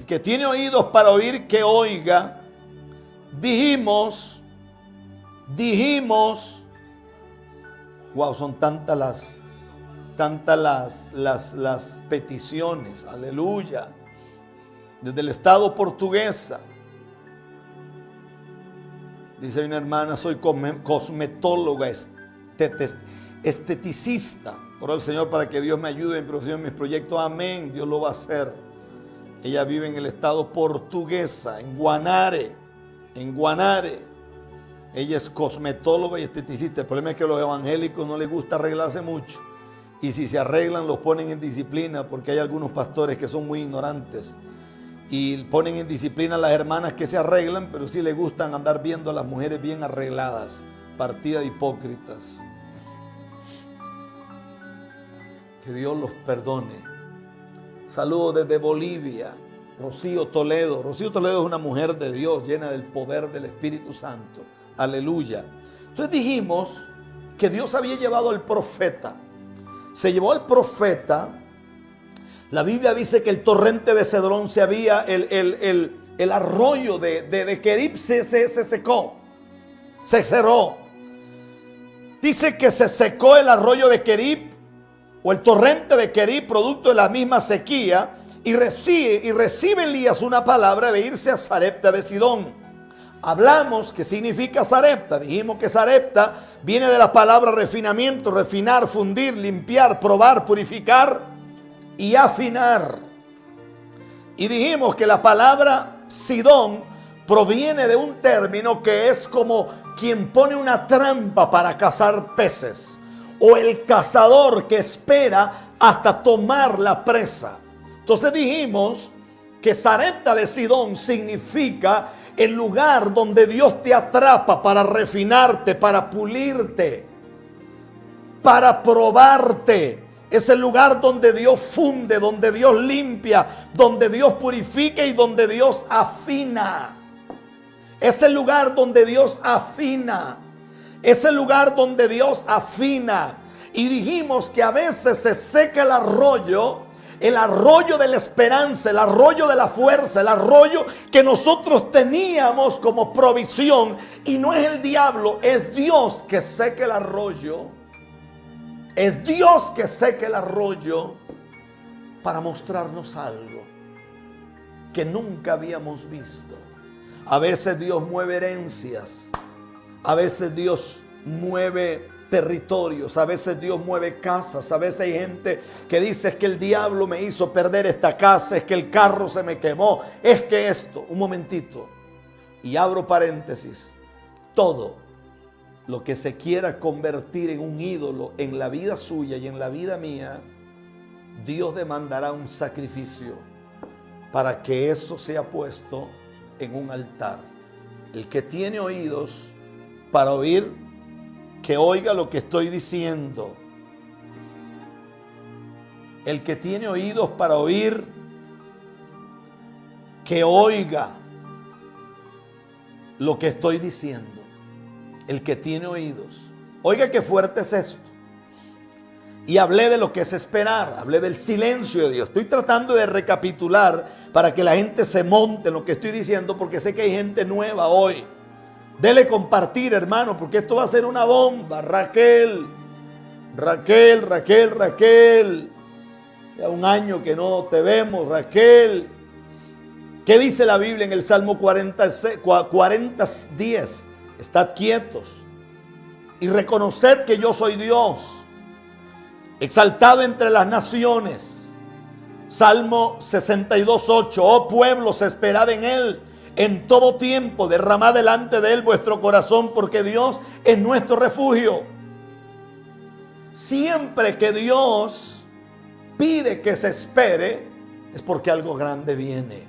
que tiene oídos para oír, que oiga. Dijimos, wow, son tantas las peticiones, aleluya, desde el estado portuguesa. Dice una hermana, soy cosmetóloga, esteticista. Oro al Señor para que Dios me ayude en mi profesión, en mis proyectos. Amén, Dios lo va a hacer. Ella vive en el estado portuguesa, en Guanare. Ella es cosmetóloga y esteticista. El problema es que a los evangélicos no les gusta arreglarse mucho. Y si se arreglan, los ponen en disciplina, porque hay algunos pastores que son muy ignorantes. Y ponen en disciplina a las hermanas que se arreglan, pero sí les gustan andar viendo a las mujeres bien arregladas. Partida de hipócritas. Que Dios los perdone. Saludos desde Bolivia. Rocío Toledo. Rocío Toledo es una mujer de Dios, llena del poder del Espíritu Santo. Aleluya. Entonces dijimos que Dios había llevado al profeta. Se llevó al profeta. La Biblia dice que el torrente de Cedrón se había, el arroyo de Querib se secó, se cerró. Dice que se secó el arroyo de Querib o el torrente de Querib, producto de la misma sequía, y recibe Elías una palabra de irse a Sarepta de Sidón. Hablamos que significa Sarepta. Dijimos que Sarepta viene de la palabra refinamiento, refinar, fundir, limpiar, probar, purificar y afinar. Y dijimos que la palabra Sidón proviene de un término que es como quien pone una trampa para cazar peces, o el cazador que espera hasta tomar la presa. Entonces dijimos que Sarepta de Sidón significa el lugar donde Dios te atrapa para refinarte, para pulirte, para probarte. Es el lugar donde Dios funde, donde Dios limpia, donde Dios purifica y donde Dios afina. Es el lugar donde Dios afina. Es el lugar donde Dios afina. Y dijimos que a veces se seca el arroyo de la esperanza, el arroyo de la fuerza, el arroyo que nosotros teníamos como provisión. Y no es el diablo, es Dios que seca el arroyo. Es Dios que seca el arroyo para mostrarnos algo que nunca habíamos visto. A veces Dios mueve herencias, a veces Dios mueve territorios, a veces Dios mueve casas, a veces hay gente que dice es que el diablo me hizo perder esta casa, es que el carro se me quemó, es que esto, un momentito, y abro paréntesis, todo lo que se quiera convertir en un ídolo en la vida suya y en la vida mía, Dios demandará un sacrificio para que eso sea puesto en un altar. El que tiene oídos para oír, que oiga lo que estoy diciendo. El que tiene oídos para oír, que oiga lo que estoy diciendo. El que tiene oídos. Oiga qué fuerte es esto. Y hablé de lo que es esperar. Hablé del silencio de Dios. Estoy tratando de recapitular para que la gente se monte en lo que estoy diciendo, porque sé que hay gente nueva hoy. Dele compartir, hermano, porque esto va a ser una bomba. Raquel. Ya un año que no te vemos, Raquel. ¿Qué dice la Biblia en el Salmo 40:10? Estad quietos y reconoced que yo soy Dios, exaltado entre las naciones. Salmo 62:8. Oh pueblos, esperad en Él en todo tiempo, derramad delante de Él vuestro corazón, porque Dios es nuestro refugio. Siempre que Dios pide que se espere, es porque algo grande viene.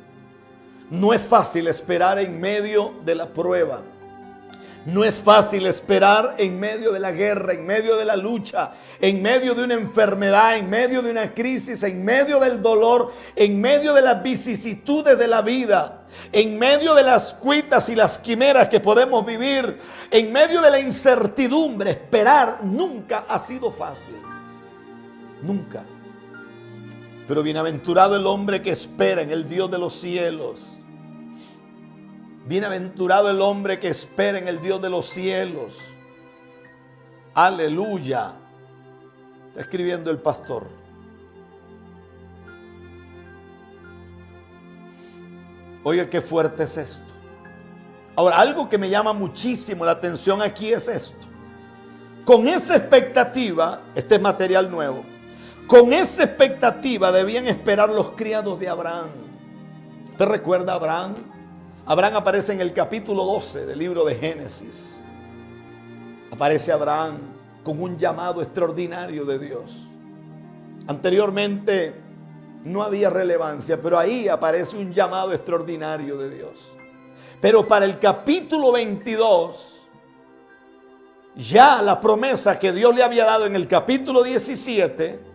No es fácil esperar en medio de la prueba. No es fácil esperar en medio de la guerra, en medio de la lucha, en medio de una enfermedad, en medio de una crisis, en medio del dolor, en medio de las vicisitudes de la vida, en medio de las cuitas y las quimeras que podemos vivir, en medio de la incertidumbre. Esperar nunca ha sido fácil. Nunca. Pero bienaventurado el hombre que espera en el Dios de los cielos. Bienaventurado el hombre que espera en el Dios de los cielos. Aleluya. Está escribiendo el pastor. Oiga, qué fuerte es esto. Ahora, algo que me llama muchísimo la atención aquí es esto. Con esa expectativa, este es material nuevo. Con esa expectativa debían esperar los criados de Abraham. ¿Usted recuerda a Abraham? Abraham aparece en el capítulo 12 del libro de Génesis. Aparece Abraham con un llamado extraordinario de Dios. Anteriormente no había relevancia, pero ahí aparece un llamado extraordinario de Dios. Pero para el capítulo 22, ya la promesa que Dios le había dado en el capítulo 17,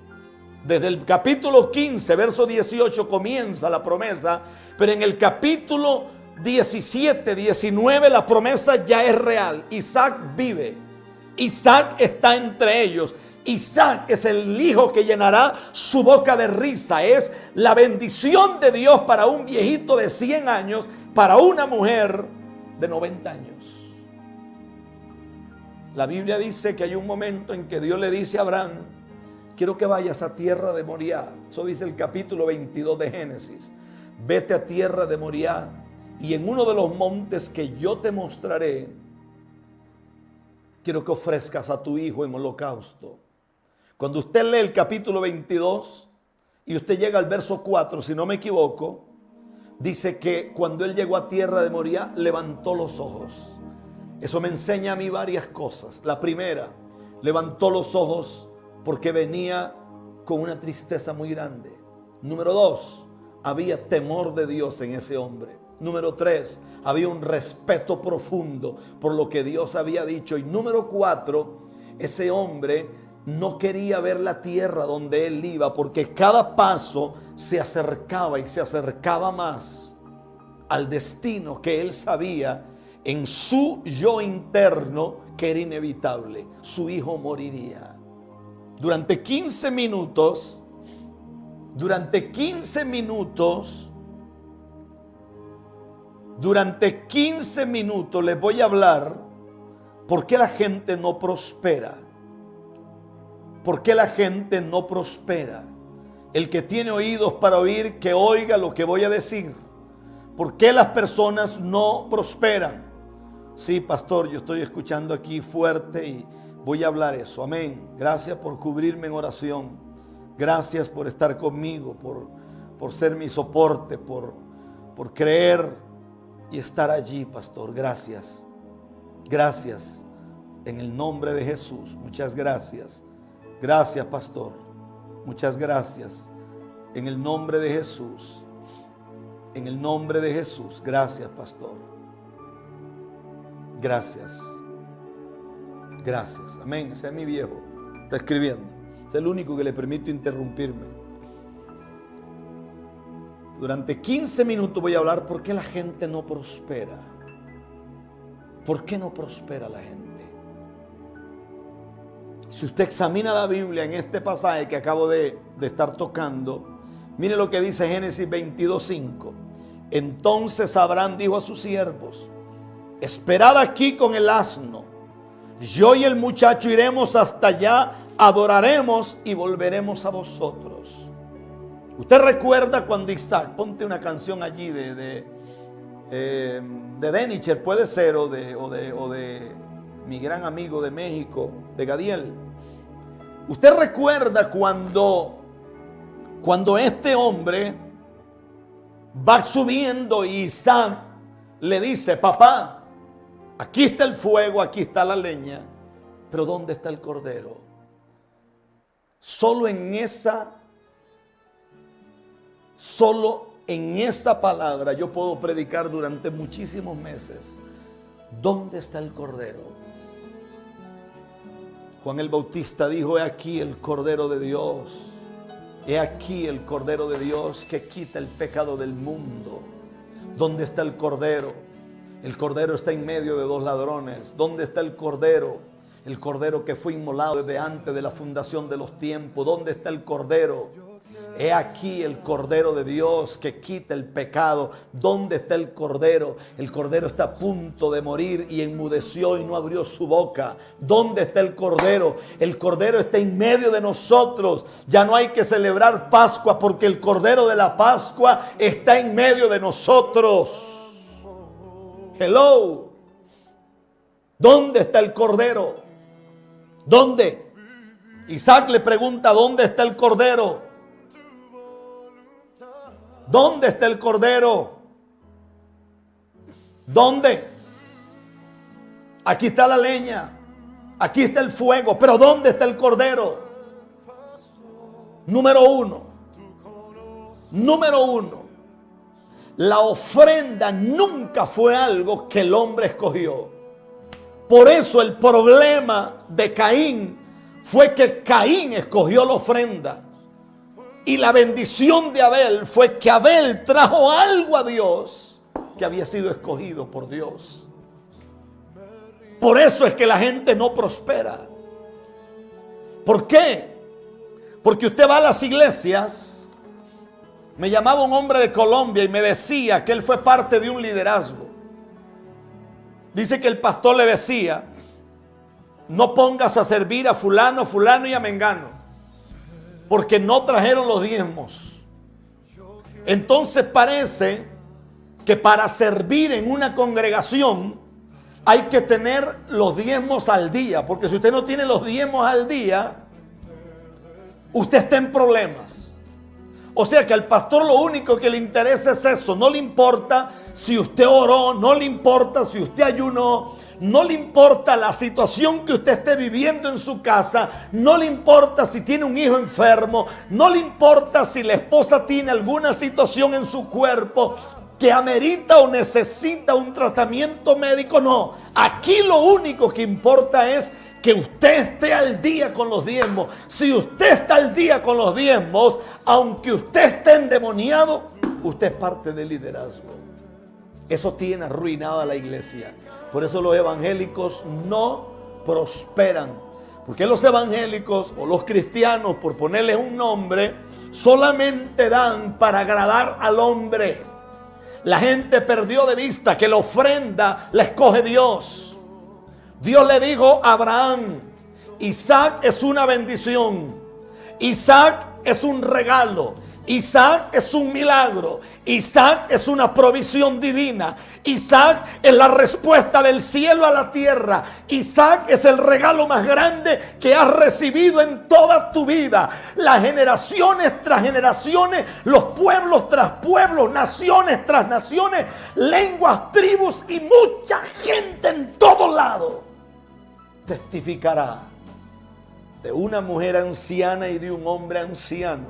desde el capítulo 15, verso 18 comienza la promesa, pero en el capítulo 17, 19 la promesa ya es real. Isaac vive, Isaac está entre ellos. Isaac es el hijo que llenará su boca de risa. Es la bendición de Dios para un viejito de 100 años, para una mujer de 90 años. La Biblia dice que hay un momento en que Dios le dice a Abraham: quiero que vayas a tierra de Moriah. Eso dice el capítulo 22 de Génesis. Vete a tierra de Moriah y en uno de los montes que yo te mostraré, quiero que ofrezcas a tu hijo en holocausto. Cuando usted lee el capítulo 22 y usted llega al verso 4, si no me equivoco, dice que cuando él llegó a tierra de Moriah, levantó los ojos. Eso me enseña a mí varias cosas. La primera, levantó los ojos porque venía con una tristeza muy grande. Número 2, había temor de Dios en ese hombre. Número 3, había un respeto profundo por lo que Dios había dicho. Y número 4, ese hombre no quería ver la tierra donde él iba, porque cada paso se acercaba y se acercaba más al destino que él sabía en su yo interno que era inevitable. Su hijo moriría. Durante 15 minutos, durante 15 minutos les voy a hablar por qué la gente no prospera. ¿Por qué la gente no prospera? El que tiene oídos para oír, que oiga lo que voy a decir. ¿Por qué las personas no prosperan? Sí, pastor, yo estoy escuchando aquí fuerte y voy a hablar eso. Amén. Gracias por cubrirme en oración. Gracias por estar conmigo, por ser mi soporte, por creer y estar allí, pastor. Gracias. Gracias. En el nombre de Jesús. Muchas gracias. Gracias, pastor. Muchas gracias. En el nombre de Jesús. En el nombre de Jesús. Gracias, pastor. Gracias. Gracias. Amén. Ese es mi viejo. Está escribiendo. Es el único que le permito interrumpirme. Durante 15 minutos voy a hablar por qué la gente no prospera. ¿Por qué no prospera la gente? Si usted examina la Biblia en este pasaje que acabo de estar tocando, mire lo que dice Génesis 22:5. Entonces Abraham dijo a sus siervos: esperad aquí con el asno. Yo y el muchacho iremos hasta allá, adoraremos y volveremos a vosotros. Usted recuerda cuando Isaac, ponte una canción allí de Denicher, puede ser, o de mi gran amigo de México, de Gadiel. Usted recuerda cuando este hombre va subiendo y Isaac le dice: papá, aquí está el fuego, aquí está la leña, pero ¿dónde está el cordero? Solo en esa palabra yo puedo predicar durante muchísimos meses. ¿Dónde está el cordero? Juan el Bautista dijo: he aquí el Cordero de Dios. He aquí el Cordero de Dios que quita el pecado del mundo. ¿Dónde está el Cordero? El Cordero está en medio de dos ladrones. ¿Dónde está el Cordero? El Cordero que fue inmolado desde antes de la fundación de los tiempos. ¿Dónde está el Cordero? He aquí el Cordero de Dios que quita el pecado. ¿Dónde está el Cordero? El Cordero está a punto de morir y enmudeció y no abrió su boca. ¿Dónde está el Cordero? El Cordero está en medio de nosotros. Ya no hay que celebrar Pascua porque el Cordero de la Pascua está en medio de nosotros. Hello. ¿Dónde está el Cordero? ¿Dónde? Isaac le pregunta, ¿dónde está el Cordero? ¿Dónde está el Cordero? ¿Dónde? Aquí está la leña, aquí está el fuego, pero ¿dónde está el Cordero? Número uno, la ofrenda nunca fue algo que el hombre escogió. Por eso el problema de Caín fue que Caín escogió la ofrenda. Y la bendición de Abel fue que Abel trajo algo a Dios que había sido escogido por Dios. Por eso es que la gente no prospera. ¿Por qué? Porque usted va a las iglesias. Me llamaba un hombre de Colombia y me decía que él fue parte de un liderazgo. Dice que el pastor le decía, no pongas a servir a fulano, fulano y a mengano, porque no trajeron los diezmos. Entonces parece que para servir en una congregación hay que tener los diezmos al día, porque si usted no tiene los diezmos al día, usted está en problemas. O sea que al pastor lo único que le interesa es eso. No le importa si usted oró, no le importa si usted ayunó, no le importa la situación que usted esté viviendo en su casa, no le importa si tiene un hijo enfermo, no le importa si la esposa tiene alguna situación en su cuerpo que amerita o necesita un tratamiento médico. No, aquí lo único que importa es que usted esté al día con los diezmos. Si usted está al día con los diezmos, aunque usted esté endemoniado, usted es parte del liderazgo. Eso tiene arruinada a la iglesia. Por eso los evangélicos no prosperan. Porque los evangélicos o los cristianos, por ponerles un nombre, solamente dan para agradar al hombre. La gente perdió de vista que la ofrenda la escoge Dios. Dios le dijo a Abraham, Isaac es una bendición, Isaac es un regalo, Isaac es un milagro, Isaac es una provisión divina, Isaac es la respuesta del cielo a la tierra, Isaac es el regalo más grande que has recibido en toda tu vida. Las generaciones tras generaciones, los pueblos tras pueblos, naciones tras naciones, lenguas, tribus y mucha gente en todo lado testificará de una mujer anciana y de un hombre anciano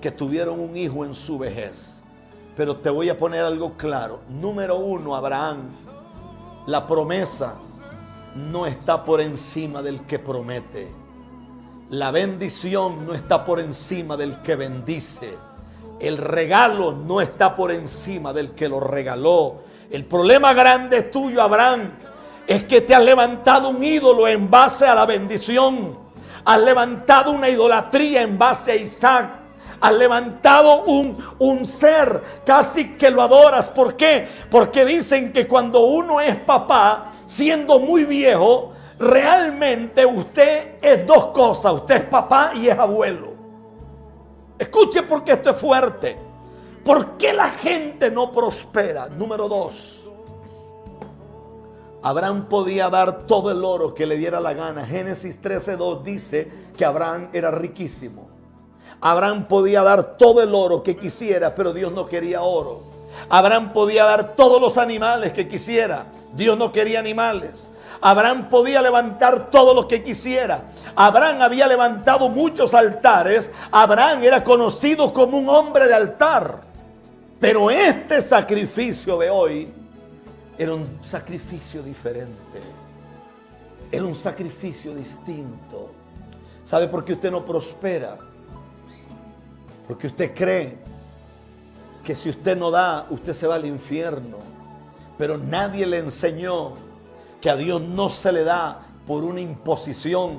que tuvieron un hijo en su vejez. Pero te voy a poner algo claro. Número uno, Abraham, la promesa no está por encima del que promete. La bendición no está por encima del que bendice. El regalo no está por encima del que lo regaló. El problema grande tuyo, Abraham, es que te has levantado un ídolo en base a la bendición. Has levantado una idolatría en base a Isaac. Has levantado un ser casi que lo adoras. ¿Por qué? Porque dicen que cuando uno es papá, siendo muy viejo, realmente usted es dos cosas. Usted es papá y es abuelo. Escuche porque esto es fuerte. ¿Por qué la gente no prospera? Número dos. Abraham podía dar todo el oro que le diera la gana. Génesis 13:2 dice que Abraham era riquísimo. Abraham podía dar todo el oro que quisiera, pero Dios no quería oro. Abraham podía dar todos los animales que quisiera. Dios no quería animales. Abraham podía levantar todo lo que quisiera. Abraham había levantado muchos altares. Abraham era conocido como un hombre de altar. Pero este sacrificio de hoy era un sacrificio diferente. Era un sacrificio distinto. ¿Sabe por qué usted no prospera? Porque usted cree que si usted no da, usted se va al infierno. Pero nadie le enseñó que a Dios no se le da por una imposición.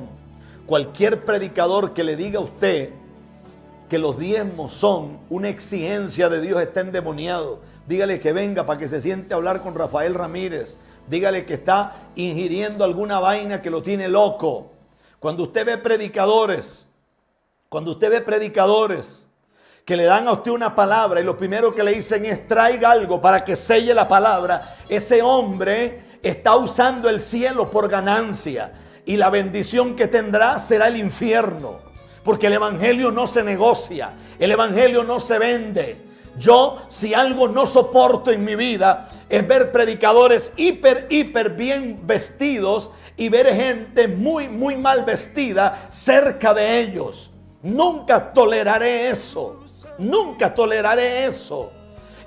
Cualquier predicador que le diga a usted que los diezmos son una exigencia de Dios, está endemoniado. Dígale que venga para que se siente a hablar con Rafael Ramírez. Dígale que está ingiriendo alguna vaina que lo tiene loco. Cuando usted ve predicadores que le dan a usted una palabra y lo primero que le dicen es traiga algo para que selle la palabra, ese hombre está usando el cielo por ganancia y la bendición que tendrá será el infierno, porque el evangelio no se negocia, el evangelio no se vende. Yo, si algo no soporto en mi vida, es ver predicadores hiper bien vestidos y ver gente muy mal vestida cerca de ellos. Nunca toleraré eso. Nunca toleraré eso.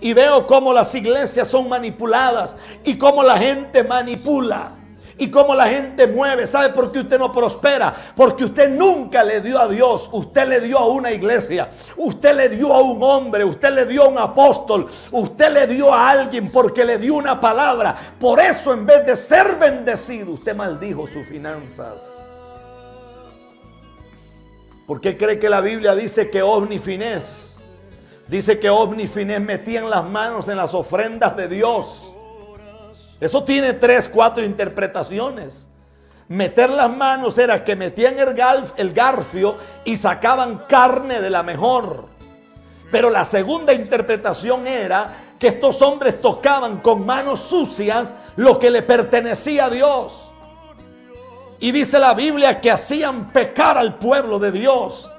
Y veo cómo las iglesias son manipuladas y cómo la gente manipula y cómo la gente mueve. ¿Sabe por qué usted no prospera? Porque usted nunca le dio a Dios. Usted le dio a una iglesia. Usted le dio a un hombre. Usted le dio a un apóstol. Usted le dio a alguien porque le dio una palabra. Por eso, en vez de ser bendecido, usted maldijo sus finanzas. ¿Por qué cree que la Biblia dice que Ofni y Finés? Dice que Ofni y Finés metían las manos en las ofrendas de Dios. Eso tiene 3, 4 interpretaciones. Meter las manos era que metían el garfio y sacaban carne de la mejor. Pero la segunda interpretación era que estos hombres tocaban con manos sucias lo que le pertenecía a Dios. Y dice la Biblia que hacían pecar al pueblo de Dios.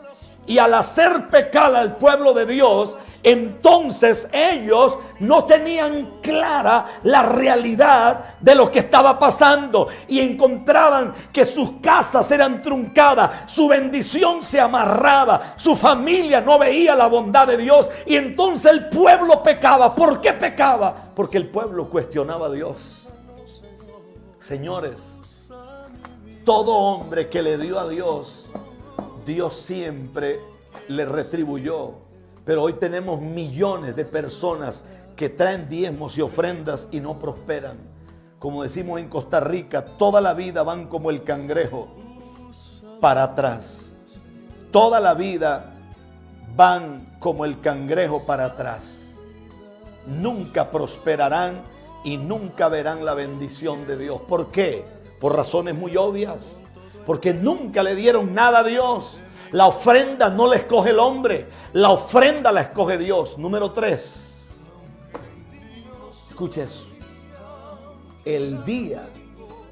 Y al hacer pecar al pueblo de Dios, entonces ellos no tenían clara la realidad de lo que estaba pasando. Y encontraban que sus casas eran truncadas, su bendición se amarraba, su familia no veía la bondad de Dios. Y entonces el pueblo pecaba. ¿Por qué pecaba? Porque el pueblo cuestionaba a Dios. Señores, todo hombre que le dio a Dios, Dios siempre le retribuyó. Pero hoy tenemos millones de personas que traen diezmos y ofrendas y no prosperan. Como decimos en Costa Rica, toda la vida van como el cangrejo para atrás. Toda la vida van como el cangrejo para atrás. Nunca prosperarán y nunca verán la bendición de Dios. ¿Por qué? Por razones muy obvias. Porque nunca le dieron nada a Dios. La ofrenda no la escoge el hombre, la ofrenda la escoge Dios. Número 3. Escuche eso. El día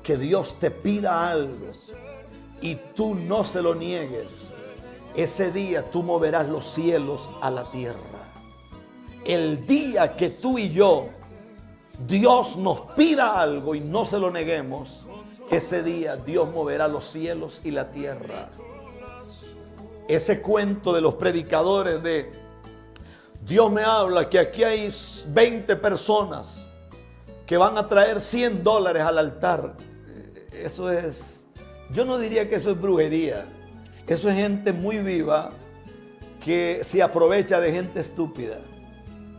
que Dios te pida algo y tú no se lo niegues, ese día tú moverás los cielos a la tierra. El día que tú y yo, Dios nos pida algo y no se lo neguemos, ese día Dios moverá los cielos y la tierra. Ese cuento de los predicadores de Dios me habla que aquí hay 20 personas que van a traer $100 al altar. Eso es, yo no diría que eso es brujería. Eso es gente muy viva que se aprovecha de gente estúpida.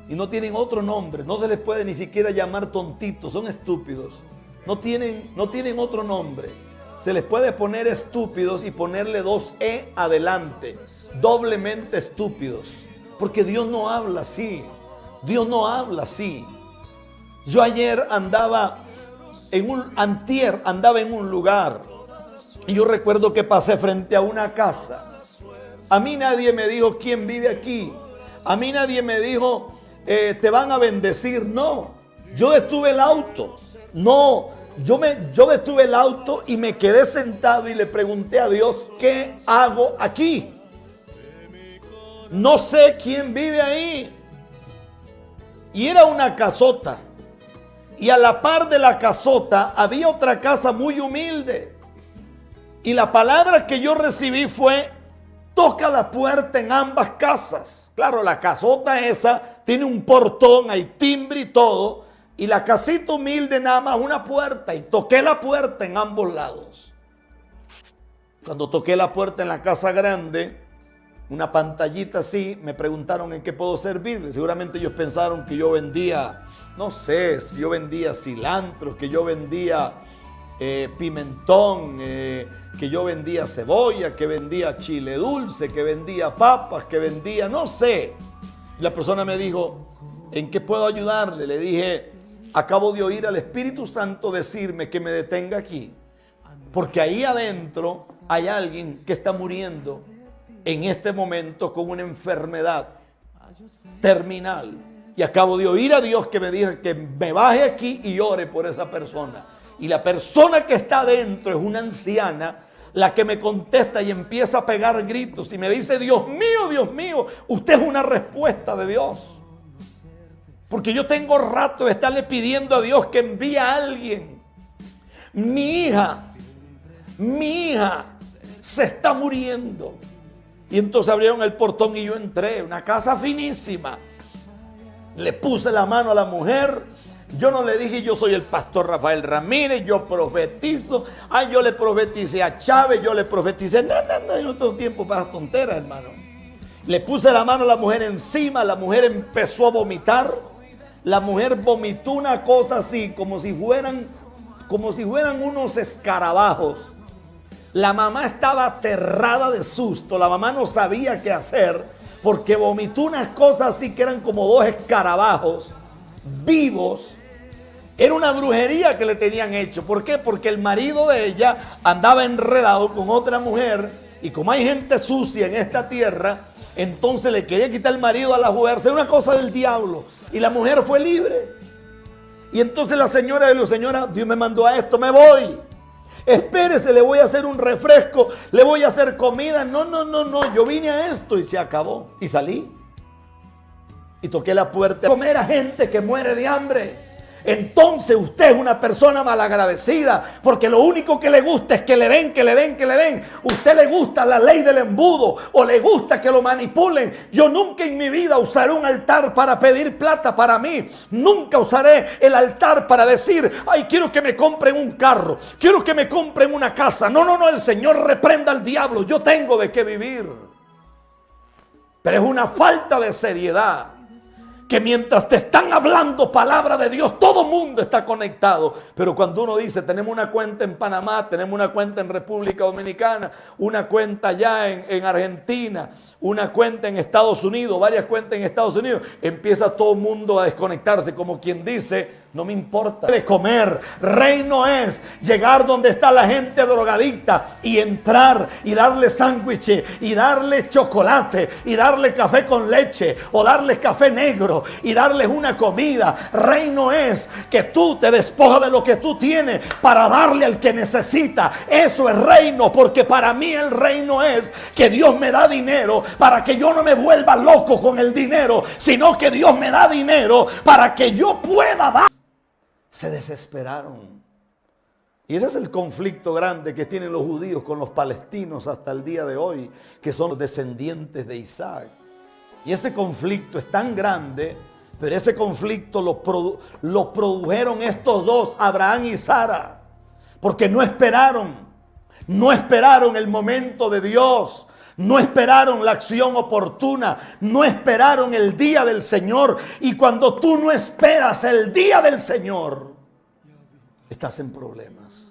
Y no tienen otro nombre, no se les puede ni siquiera llamar tontitos, son estúpidos. No tienen otro nombre. Se les puede poner estúpidos y ponerle 2E adelante. Doblemente estúpidos. Porque Dios no habla así. Dios no habla así. Yo ayer antier andaba en un lugar. Y yo recuerdo que pasé frente a una casa. A mí nadie me dijo quién vive aquí. A mí nadie me dijo te van a bendecir. No. Yo detuve el auto. No. Yo detuve el auto y me quedé sentado y le pregunté a Dios, ¿qué hago aquí? No sé quién vive ahí. Y era una casota. Y a la par de la casota había otra casa muy humilde. Y la palabra que yo recibí fue, toca la puerta en ambas casas. Claro, la casota esa tiene un portón, hay timbre y todo. Y la casita humilde nada más una puerta. Y toqué la puerta en ambos lados. Cuando toqué la puerta en la casa grande, una pantallita así, me preguntaron en qué puedo servirle. Seguramente ellos pensaron que yo vendía, no sé, si yo vendía cilantro, que yo vendía pimentón, que yo vendía cebolla, que vendía chile dulce, que vendía papas, que vendía, no sé. La persona me dijo, ¿en qué puedo ayudarle? Le dije, acabo de oír al Espíritu Santo decirme que me detenga aquí, porque ahí adentro hay alguien que está muriendo en este momento con una enfermedad terminal. Y acabo de oír a Dios que me diga que me baje aquí y ore por esa persona. Y la persona que está adentro es una anciana, la que me contesta y empieza a pegar gritos y me dice, Dios mío, usted es una respuesta de Dios. Porque yo tengo rato de estarle pidiendo a Dios que envíe a alguien. Mi hija se está muriendo. Y entonces abrieron el portón y yo entré, una casa finísima. Le puse la mano a la mujer. Yo no le dije, yo soy el pastor Rafael Ramírez, yo profetizo. Ay, yo le profeticé a Chávez, yo le profeticé. No, yo no tengo tiempo para esas tonteras, hermano. Le puse la mano a la mujer encima, la mujer empezó a vomitar. La mujer vomitó una cosa así, como si fueran unos escarabajos. La mamá estaba aterrada de susto, la mamá no sabía qué hacer, porque vomitó unas cosas así que eran como dos escarabajos vivos. Era una brujería que le tenían hecho. ¿Por qué? Porque el marido de ella andaba enredado con otra mujer, y como hay gente sucia en esta tierra, entonces le quería quitar el marido a la mujer. Era una cosa del diablo, y la mujer fue libre. Y entonces la señora le dijo, señora, Dios me mandó a esto, me voy. Espérese, le voy a hacer un refresco, le voy a hacer comida. No, yo vine a esto y se acabó. Y salí. Y toqué la puerta. Comer a gente que muere de hambre. Entonces usted es una persona malagradecida, porque lo único que le gusta es que le den. Usted le gusta la ley del embudo, o le gusta que lo manipulen. Yo nunca en mi vida usaré un altar para pedir plata para mí. Nunca usaré el altar para decir, ay, quiero que me compren un carro, quiero que me compren una casa. No, el Señor reprenda al diablo. Yo tengo de qué vivir. Pero es una falta de seriedad que mientras te están hablando palabra de Dios, todo mundo está conectado. Pero cuando uno dice, tenemos una cuenta en Panamá, tenemos una cuenta en República Dominicana, una cuenta allá en Argentina, una cuenta en Estados Unidos, varias cuentas en Estados Unidos, empieza todo el mundo a desconectarse, como quien dice, no me importa de comer. Reino es llegar donde está la gente drogadicta y entrar y darle sándwiches y darle chocolate y darle café con leche o darles café negro y darles una comida. Reino es que tú te despojas de lo que tú tienes para darle al que necesita. Eso es reino, porque para mí el reino es que Dios me da dinero para que yo no me vuelva loco con el dinero, sino que Dios me da dinero para que yo pueda dar. Se desesperaron. Y ese es el conflicto grande que tienen los judíos con los palestinos hasta el día de hoy, que son los descendientes de Isaac. Y ese conflicto es tan grande, pero ese conflicto lo produjeron estos dos, Abraham y Sara, porque no esperaron el momento de Dios. No esperaron la acción oportuna, no esperaron el día del Señor. Y cuando tú no esperas el día del Señor, estás en problemas.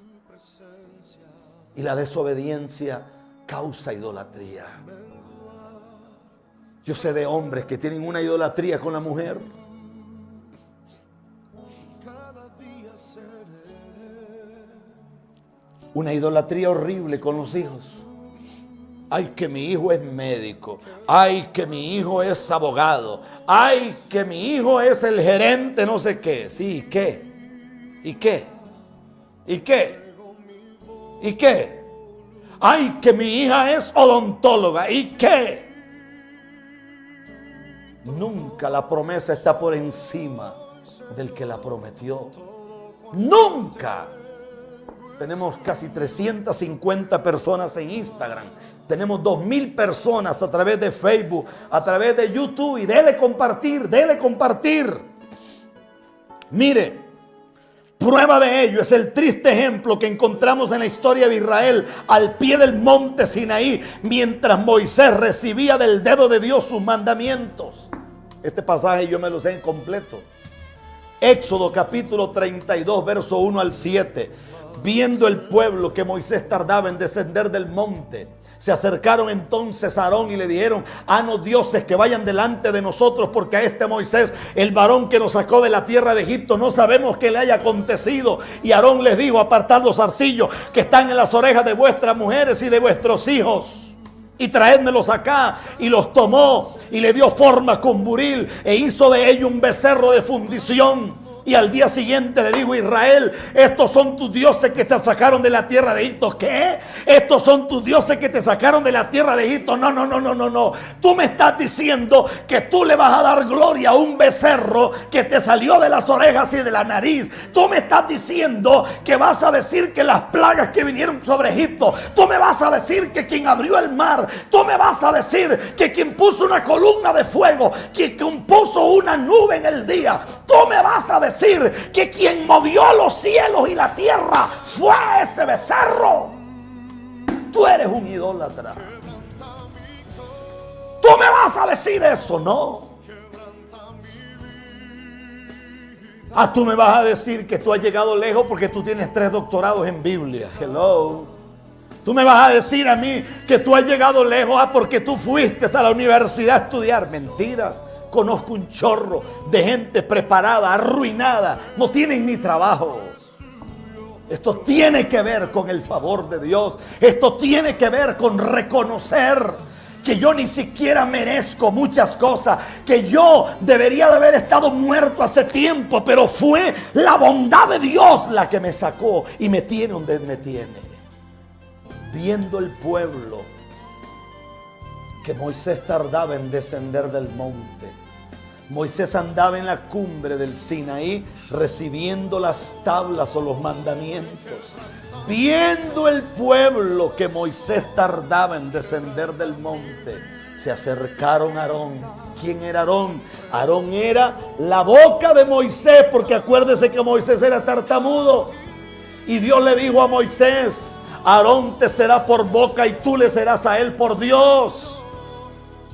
Y la desobediencia causa idolatría. Yo sé de hombres que tienen una idolatría con la mujer. Una idolatría horrible con los hijos. Ay, que mi hijo es médico. Ay, que mi hijo es abogado. Ay, que mi hijo es el gerente no sé qué. Sí, ¿y qué? ¿Y qué? ¿Y qué? ¿Y qué? Ay, que mi hija es odontóloga. ¿Y qué? Nunca la promesa está por encima del que la prometió. Nunca. Tenemos casi 350 personas en Instagram. Tenemos 2,000 personas a través de Facebook, a través de YouTube. Y dele compartir. Mire, prueba de ello es el triste ejemplo que encontramos en la historia de Israel al pie del monte Sinaí, mientras Moisés recibía del dedo de Dios sus mandamientos. Este pasaje yo me lo sé en completo. Éxodo capítulo 32, verso 1 al 7. Viendo el pueblo que Moisés tardaba en descender del monte, se acercaron entonces a Aarón y le dijeron: hanos dioses que vayan delante de nosotros, porque a este Moisés, el varón que nos sacó de la tierra de Egipto, no sabemos qué le haya acontecido. Y Aarón les dijo: apartad los zarcillos que están en las orejas de vuestras mujeres y de vuestros hijos, y traédmelos acá. Y los tomó y le dio forma con buril, e hizo de ello un becerro de fundición. Y al día siguiente le dijo: Israel, estos son tus dioses que te sacaron de la tierra de Egipto. ¿Qué? Estos son tus dioses que te sacaron de la tierra de Egipto. No. Tú me estás diciendo que tú le vas a dar gloria a un becerro que te salió de las orejas y de la nariz. Tú me estás diciendo que vas a decir que las plagas que vinieron sobre Egipto. Tú me vas a decir que quien abrió el mar. Tú me vas a decir que quien puso una columna de fuego, que quien puso una nube en el día. Tú me vas a decir que quien movió los cielos y la tierra fue ese becerro. Tú eres un idólatra. Tú me vas a decir eso, no. Tú me vas a decir que tú has llegado lejos porque tú tienes 3 doctorados en Biblia. Hello. Tú me vas a decir a mí que tú has llegado lejos porque tú fuiste a la universidad a estudiar. Mentiras. Conozco un chorro de gente preparada, arruinada, no tienen ni trabajo. Esto tiene que ver con el favor de Dios. Esto tiene que ver con reconocer que yo ni siquiera merezco muchas cosas, que yo debería de haber estado muerto hace tiempo, pero fue la bondad de Dios la que me sacó y me tiene donde me tiene. Viendo el pueblo que Moisés tardaba en descender del monte, Moisés andaba en la cumbre del Sinaí recibiendo las tablas o los mandamientos. Viendo el pueblo que Moisés tardaba en descender del monte, se acercaron a Aarón. ¿Quién era Aarón? Aarón era la boca de Moisés, porque acuérdese que Moisés era tartamudo. Y Dios le dijo a Moisés: Aarón te será por boca y tú le serás a él por Dios.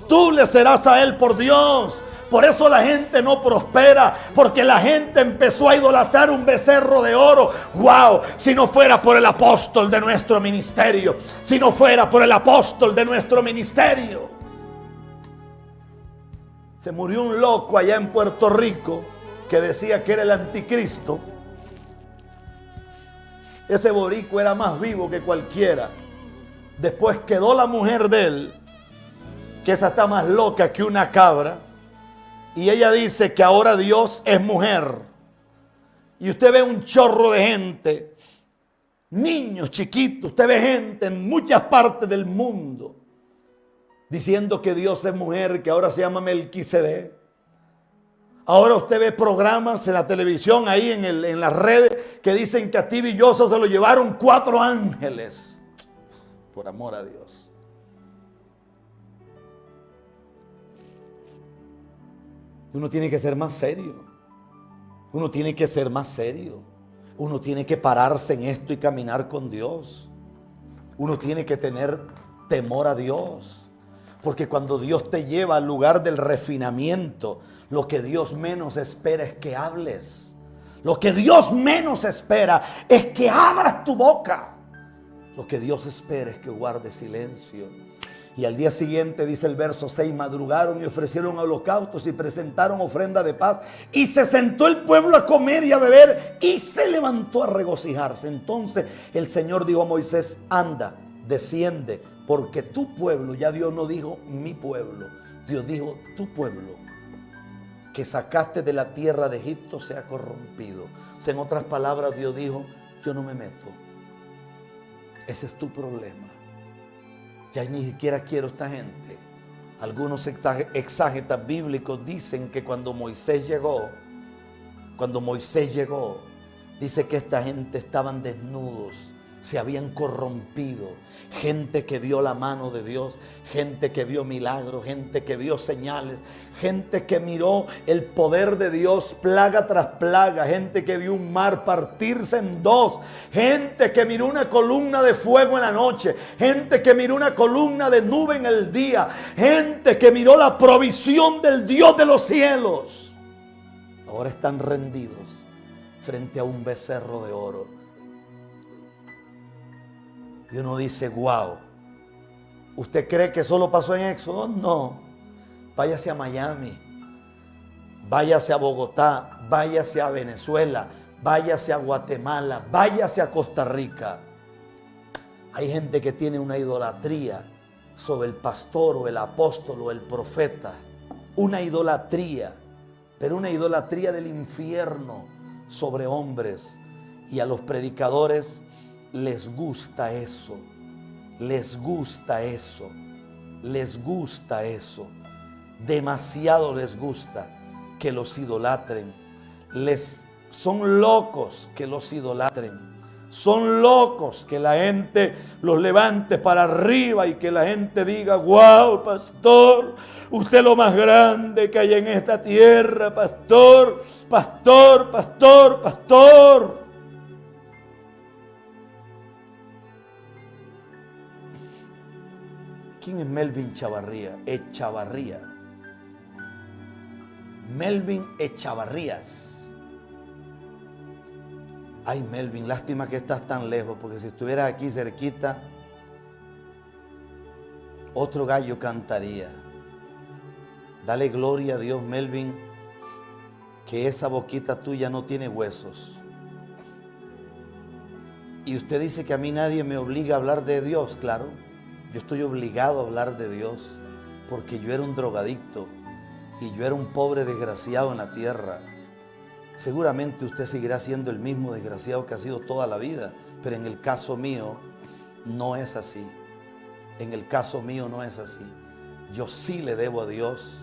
Tú le serás a él por Dios. Por eso la gente no prospera, porque la gente empezó a idolatrar un becerro de oro. ¡Wow! Si no fuera por el apóstol de nuestro ministerio. Si no fuera por el apóstol de nuestro ministerio. Se murió un loco allá en Puerto Rico que decía que era el anticristo. Ese boricua era más vivo que cualquiera. Después quedó la mujer de él, que esa está más loca que una cabra. Y ella dice que ahora Dios es mujer. Y usted ve un chorro de gente, niños chiquitos, usted ve gente en muchas partes del mundo diciendo que Dios es mujer, que ahora se llama Melquisedec. Ahora usted ve programas en la televisión, ahí en las redes, que dicen que a Stevie y Joseph se lo llevaron 4 ángeles. Por amor a Dios. Uno tiene que ser más serio. Uno tiene que ser más serio. Uno tiene que pararse en esto y caminar con Dios. Uno tiene que tener temor a Dios. Porque cuando Dios te lleva al lugar del refinamiento, lo que Dios menos espera es que hables. Lo que Dios menos espera es que abras tu boca. Lo que Dios espera es que guardes silencio. Y al día siguiente, dice el verso 6, madrugaron y ofrecieron holocaustos y presentaron ofrenda de paz. Y se sentó el pueblo a comer y a beber y se levantó a regocijarse. Entonces el Señor dijo a Moisés: anda, desciende, porque tu pueblo, ya Dios no dijo mi pueblo, Dios dijo tu pueblo, que sacaste de la tierra de Egipto, se ha corrompido. O sea, en otras palabras, Dios dijo: yo no me meto. Ese es tu problema. Ya ni siquiera quiero esta gente. Algunos exágetas bíblicos dicen que cuando Moisés llegó, dice que esta gente estaban desnudos, se habían corrompido. Gente que vio la mano de Dios, gente que vio milagros, gente que vio señales, gente que miró el poder de Dios plaga tras plaga, gente que vio un mar partirse en dos, gente que miró una columna de fuego en la noche, gente que miró una columna de nube en el día, gente que miró la provisión del Dios de los cielos. Ahora están rendidos frente a un becerro de oro. Y uno dice, wow. ¿Usted cree que solo pasó en Éxodo? No. Váyase a Miami, váyase a Bogotá, váyase a Venezuela, váyase a Guatemala, váyase a Costa Rica. Hay gente que tiene una idolatría sobre el pastor o el apóstol o el profeta. Una idolatría, pero una idolatría del infierno sobre hombres. Y a los predicadores les gusta eso, les gusta eso, les gusta eso. Demasiado les gusta que los idolatren. Son locos que los idolatren. Son locos que la gente los levante para arriba y que la gente diga, wow, pastor, usted es lo más grande que hay en esta tierra, pastor, pastor, pastor, pastor. ¿Quién es Melvin Chavarría? Echavarría. Melvin Echavarrías. Ay, Melvin, lástima que estás tan lejos, porque si estuvieras aquí cerquita, otro gallo cantaría. Dale gloria a Dios, Melvin, que esa boquita tuya no tiene huesos. Y usted dice que a mí nadie me obliga a hablar de Dios. Claro, yo estoy obligado a hablar de Dios, porque yo era un drogadicto y yo era un pobre desgraciado en la tierra. Seguramente usted seguirá siendo el mismo desgraciado que ha sido toda la vida, pero en el caso mío no es así. En el caso mío no es así. Yo sí le debo a Dios.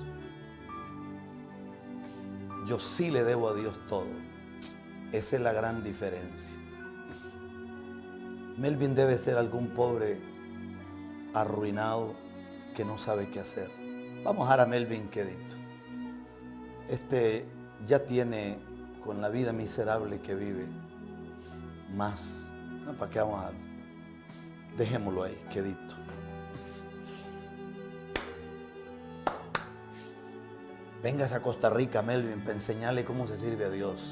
Yo sí le debo a Dios todo. Esa es la gran diferencia. Melvin debe ser algún pobre arruinado que no sabe qué hacer. Vamos a dejar a Melvin quedito. Este ya tiene, con la vida miserable que vive, más. No, ¿para qué vamos a dejarlo? Dejémoslo ahí, quedito. Véngase a Costa Rica, Melvin, para enseñarle cómo se sirve a Dios.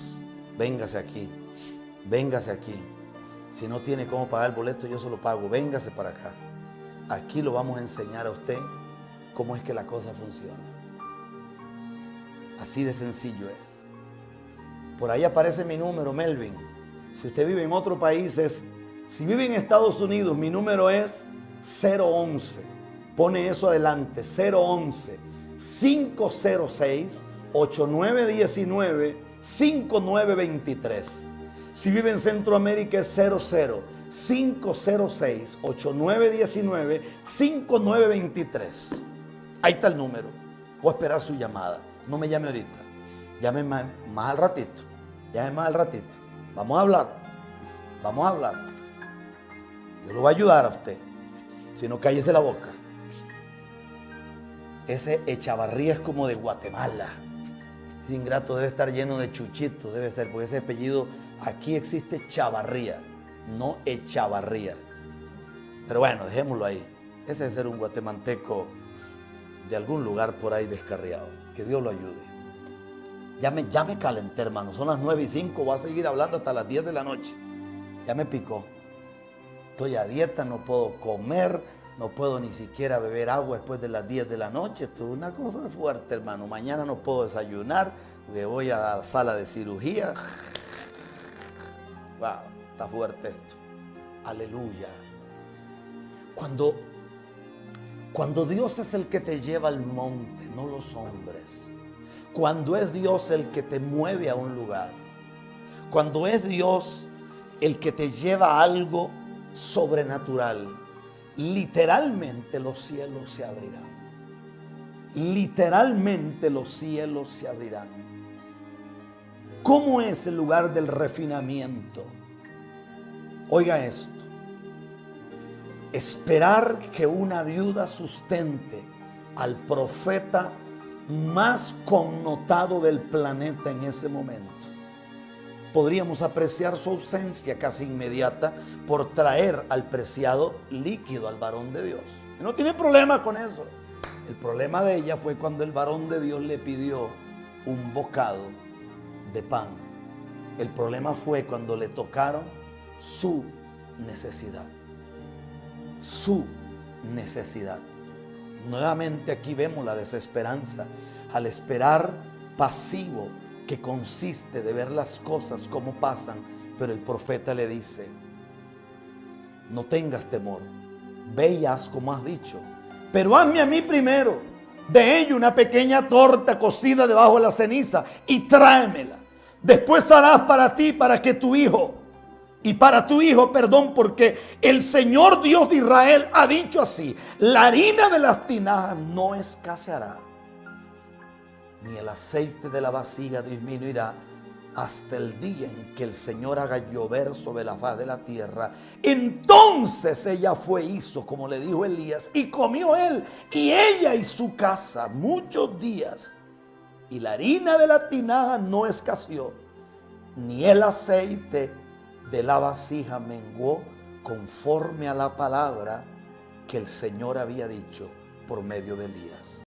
Véngase aquí, véngase aquí. Si no tiene cómo pagar el boleto, yo se lo pago. Véngase para acá. Aquí lo vamos a enseñar a usted cómo es que la cosa funciona. Así de sencillo es. Por ahí aparece mi número, Melvin. Si usted vive en otro país, si vive en Estados Unidos, mi número es 011. Pone eso adelante, 011-506-8919-5923. Si vive en Centroamérica es 00-506-8919-5923. Ahí está el número. Voy a esperar su llamada. No me llame ahorita. Llame más al ratito. Llame más al ratito. Vamos a hablar. Vamos a hablar. Yo lo voy a ayudar a usted. Si no, cállese la boca. Ese Echavarría es como de Guatemala. Ese ingrato debe estar lleno de chuchitos. Debe ser, porque ese apellido, aquí existe Chavarría, no Echavarría. Pero bueno, dejémoslo ahí. Ese debe ser un guatemalteco de algún lugar por ahí descarriado. Que Dios lo ayude. Ya me calenté, hermano. Son las 9:05. Voy a seguir hablando hasta las 10 de la noche. Ya me picó. Estoy a dieta, no puedo comer, no puedo ni siquiera beber agua después de las 10 de la noche. Esto es una cosa fuerte, hermano. Mañana no puedo desayunar porque voy a la sala de cirugía. Wow, está fuerte esto. Aleluya. Cuando Dios es el que te lleva al monte, no los hombres. Cuando es Dios el que te mueve a un lugar. Cuando es Dios el que te lleva a algo sobrenatural, literalmente los cielos se abrirán. Literalmente los cielos se abrirán. ¿Cómo es el lugar del refinamiento? Oiga esto. Esperar que una viuda sustente al profeta más connotado del planeta en ese momento. Podríamos apreciar su ausencia casi inmediata por traer al preciado líquido al varón de Dios. Y no tiene problema con eso. El problema de ella fue cuando el varón de Dios le pidió un bocado de pan. El problema fue cuando le tocaron su necesidad. su necesidad. Nuevamente aquí vemos la desesperanza al esperar pasivo, que consiste de ver las cosas como pasan. Pero el profeta le dice: no tengas temor, ve y haz como has dicho, pero hazme a mí primero de ello una pequeña torta cocida debajo de la ceniza y tráemela. Después harás para ti, para que tu hijo, y para tu hijo, perdón, porque el Señor Dios de Israel ha dicho así: la harina de las tinajas no escaseará, ni el aceite de la vasija disminuirá, hasta el día en que el Señor haga llover sobre la faz de la tierra. Entonces ella fue, hizo como le dijo Elías, y comió él y ella y su casa muchos días. Y la harina de la tinaja no escaseó, ni el aceite de la vasija menguó, conforme a la palabra que el Señor había dicho por medio de Elías.